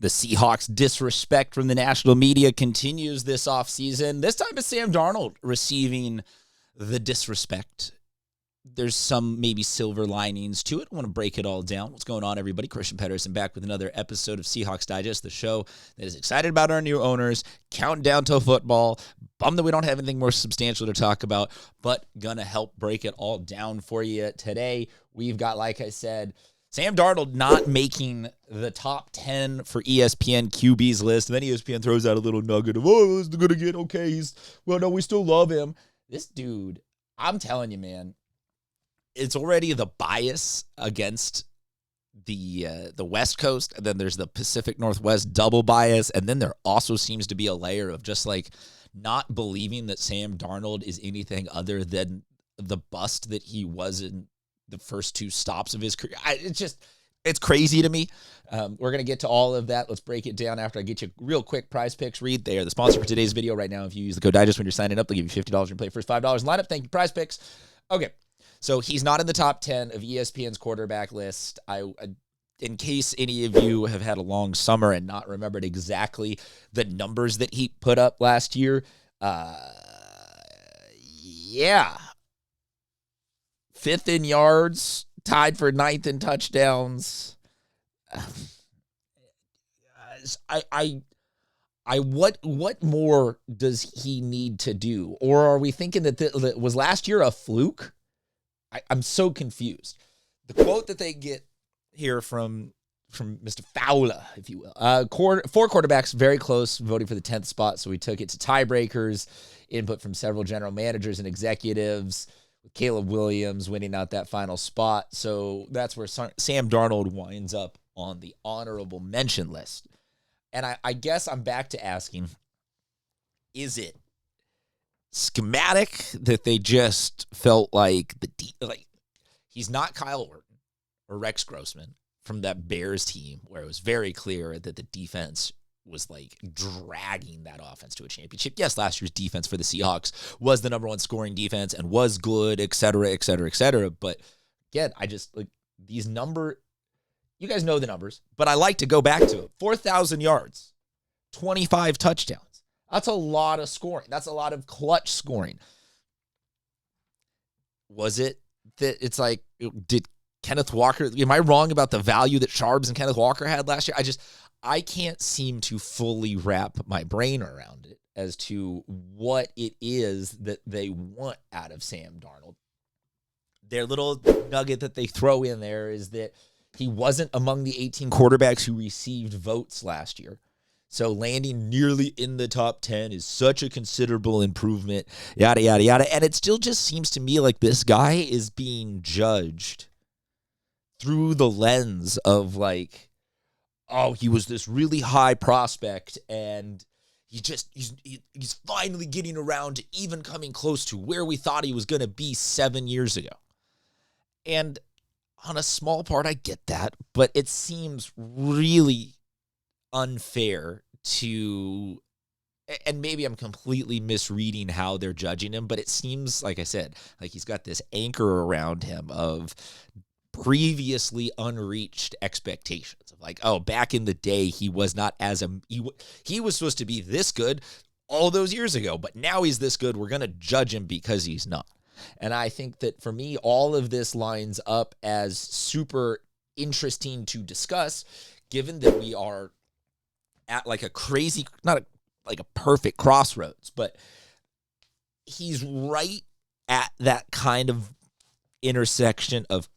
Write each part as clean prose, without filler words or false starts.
The Seahawks disrespect from the national media continues this offseason. This time it's Sam Darnold receiving the disrespect. There's some maybe silver linings to it. I want to break it all down. What's going on, everybody? Christian Pedersen back with another episode of Seahawks Digest, the show that is excited about our new owners, counting down to football. Bummed that we don't have anything more substantial to talk about, but gonna help break it all down for you today. We've got, like I said, Sam Darnold not making the top 10 for ESPN QB's list. And then ESPN throws out a little nugget of, oh, this is going to get okay. We still love him. This dude, I'm telling you, man, it's already the bias against the West Coast. And then there's the Pacific Northwest double bias. And then there also seems to be a layer of just like not believing that Sam Darnold is anything other than the bust that he was in the first two stops of his career. It's crazy to me. We're going to get to all of that. Let's break it down after I get you real quick prize picks. Read, they are the sponsor for today's video right now. If you use the code DIGEST when you're signing up, they'll give you $50 and play first $5 lineup. Thank you, prize picks. Okay, so he's not in the top 10 of ESPN's quarterback list. In case any of you have had a long summer and not remembered exactly the numbers that he put up last year, yeah. 5th in yards, tied for 9th in touchdowns. What more does he need to do? Or are we thinking that was last year a fluke? I'm so confused. The quote that they get here from Mr. Fowler, if you will. 4 quarterbacks very close, voting for the 10th spot, so we took it to tiebreakers, input from several general managers and executives, with Caleb Williams winning out that final spot. So that's where Sam Darnold winds up on the honorable mention list. And I guess I'm back to asking, is it schematic that they just felt like he's not Kyle Orton or Rex Grossman from that Bears team where it was very clear that the defense was like dragging that offense to a championship. Yes, last year's defense for the Seahawks was the number one scoring defense and was good, et cetera, et cetera, et cetera. But again, I just like these you guys know the numbers, but I like to go back to it. 4,000 yards, 25 touchdowns. That's a lot of scoring. That's a lot of clutch scoring. Was it that it's like, did Kenneth Walker, am I wrong about the value that Sharps and Kenneth Walker had last year? I can't seem to fully wrap my brain around it as to what it is that they want out of Sam Darnold. Their little nugget that they throw in there is that he wasn't among the 18 quarterbacks who received votes last year. So landing nearly in the top 10 is such a considerable improvement, yada, yada, yada. And it still just seems to me like this guy is being judged through the lens of like, oh, he was this really high prospect, and he's finally getting around to even coming close to where we thought he was going to be 7 years ago. And on a small part, I get that, but it seems really unfair to, and maybe I'm completely misreading how they're judging him, but it seems, like I said, like he's got this anchor around him of previously unreached expectations of like, oh, back in the day, he was not he was supposed to be this good all those years ago, but now he's this good. We're going to judge him because he's not. And I think that for me, all of this lines up as super interesting to discuss, given that we are at like a crazy, like a perfect crossroads, but he's right at that kind of intersection of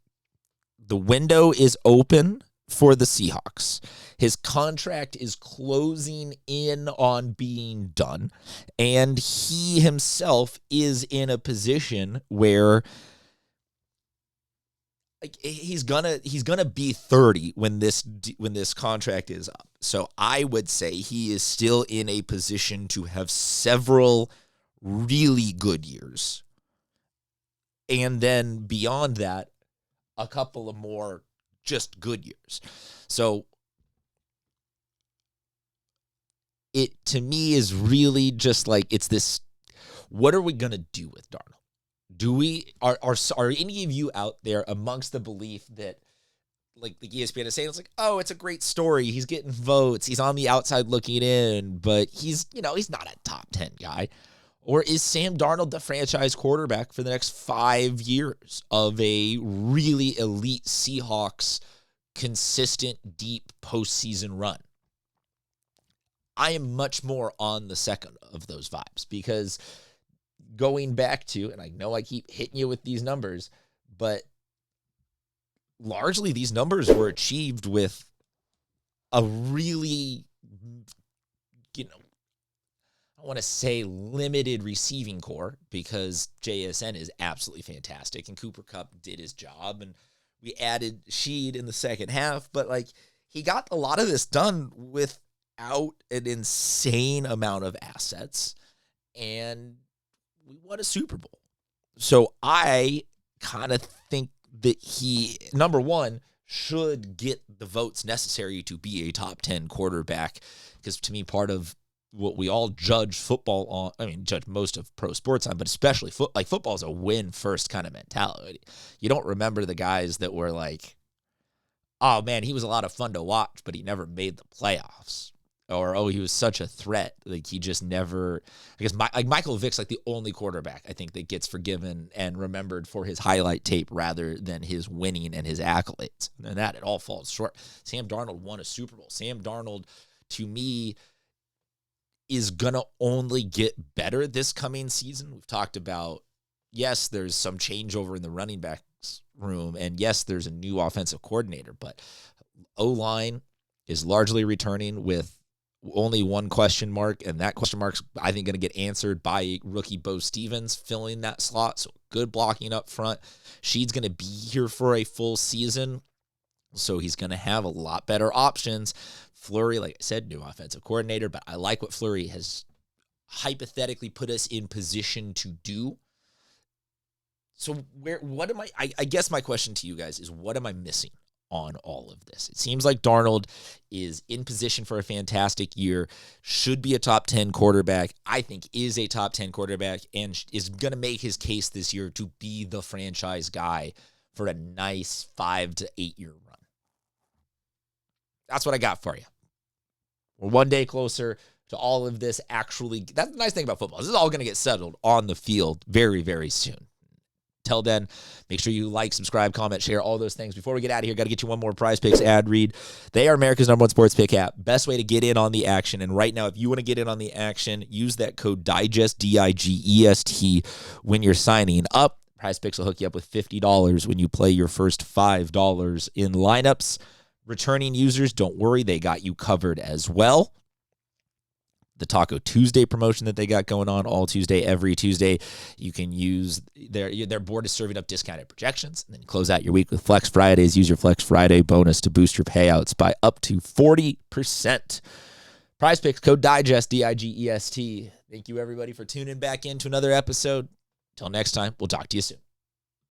the window is open for the Seahawks. His contract is closing in on being done, and he himself is in a position where like he's gonna be 30 when this contract is up. So I would say he is still in a position to have several really good years, and then beyond that, a couple of more just good years. So it, to me, is really just like, it's this, what are we going to do with Darnold? Are any of you out there amongst the belief that like the ESPN is saying, it's like, oh, it's a great story. He's getting votes. He's on the outside looking in, but he's not a top 10 guy. Or is Sam Darnold the franchise quarterback for the next 5 years of a really elite Seahawks consistent, deep postseason run? I am much more on the second of those vibes, because going back to, and I know I keep hitting you with these numbers, but largely these numbers were achieved with a really, I want to say limited receiving core, because JSN is absolutely fantastic and Cooper Cupp did his job, and we added Sheed in the second half, but like he got a lot of this done without an insane amount of assets, and we won a Super Bowl. So I kind of think that he, number one, should get the votes necessary to be a top 10 quarterback, because to me, part of what we all judge football on, judge most of pro sports on, but especially football is a win first kind of mentality. You don't remember the guys that were like, oh man, he was a lot of fun to watch, but he never made the playoffs. Or, oh, he was such a threat. Like he just never, I guess Michael Vick's like the only quarterback I think that gets forgiven and remembered for his highlight tape rather than his winning and his accolades. And that it all falls short. Sam Darnold won a Super Bowl. Sam Darnold, to me, is going to only get better this coming season. We've talked about, yes, there's some changeover in the running backs room, and yes, there's a new offensive coordinator, but O-line is largely returning with only one question mark, and that question mark's, I think, going to get answered by rookie Bo Stevens filling that slot, so good blocking up front. Sheed's going to be here for a full season, so he's going to have a lot better options. Fleury, like I said, new offensive coordinator, but I like what Fleury has hypothetically put us in position to do. So I guess my question to you guys is, what am I missing on all of this? It seems like Darnold is in position for a fantastic year, should be a top 10 quarterback, I think is a top 10 quarterback, and is going to make his case this year to be the franchise guy for a nice 5 to 8 year run. That's what I got for you. We're one day closer to all of this actually. That's the nice thing about football. This is all going to get settled on the field very, very soon. Till then, make sure you like, subscribe, comment, share, all those things. Before we get out of here, got to get you one more Prize Picks ad read. They are America's #1 sports pick app. Best way to get in on the action. And right now, if you want to get in on the action, use that code DIGEST, DIGEST, when you're signing up. Prize Picks will hook you up with $50 when you play your first $5 in lineups. Returning users, don't worry, they got you covered as well. The Taco Tuesday promotion that they got going on all Tuesday, every Tuesday, you can use their board is serving up discounted projections, and then close out your week with Flex Fridays. Use your Flex Friday bonus to boost your payouts by up to 40%. Prize Picks, code DIGEST, DIGEST. Thank you, everybody, for tuning back in to another episode. Until next time, we'll talk to you soon.